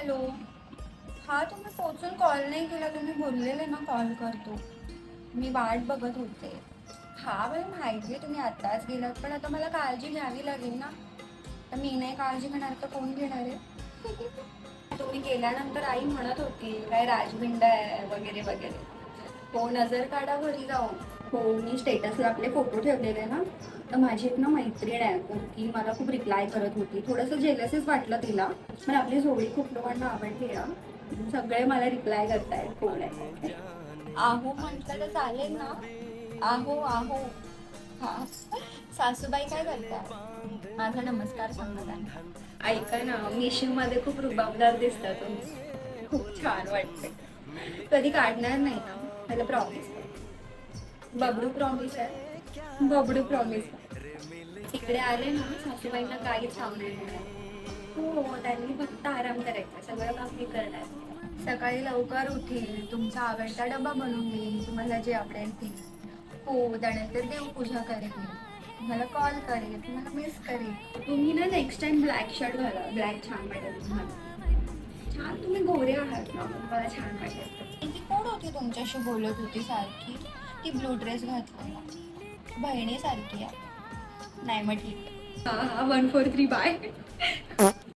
Hello. हा, तुम्ही पोचून कॉल नाही केला. तुम्ही बोललेले ना कॉल करतो. मी वाट बघत होते. हा, मला माहिती आहे तुम्ही आत्ताच गेलात, पण आता मला काळजी घ्यावी लागेल ना. तर मी नाही काळजी घेणार तर कोण घेणार आहे? तुम्ही गेल्यानंतर आई म्हणत होती काय राजबिंड आहे वगैरे वगैरे. हो, नजर काढा घरी जाऊन. हो, मी स्टेटसला आपले फोटो ठेवलेले ना, तर माझी एक ना मैत्रीण आहे, तर ती मला खूप रिप्लाय करत होती. थोडंसं जेलसच वाटलं तिला, पण आपली जोडी खूप लोकांना आवडली आहे. सगळे मला रिप्लाय करतायत कोण आहे. आहो म्हटलं तर चालेल ना. आहो आहो. हा, सासूबाई काय करताय? माझा नमस्कार सांगा त्यांना. ऐका ना, मिशीमध्ये खूप रुबाबदार दिसता तुम्ही. खूप छान वाटते. कधी काढणार नाही ना, मला प्रॉमिस आहे. बबडू प्रॉमिस आहे. बबडू प्रॉमिस आहे. तिकडे आले ना, सासूबाईंना काहीच सांगणार नाही. हो, त्यांनी फक्त आराम करायचा, सगळं काम मी करणार. सकाळी लवकर उठेल, तुमचा आवडता डबा बनवून देईल, तुम्हाला जे आवडेल ते. हो, त्यानंतर देवपूजा करेल, तुम्हाला कॉल करेल, तुम्हाला मिस करेल. तुम्ही ना नेक्स्ट टाइम ब्लॅक शर्ट घाला, ब्लॅक छान वाटेल तुम्हाला. छान, तुम्ही गोरे आहात ना, मला छान वाटेल. ती कोण होती तुमच्याशी बोलत होती सारखी? ती ब्लू ड्रेस घातला, बहिणीसारखी आहे. नाही, मग ठीक आहे. हा हा, 143 बाय.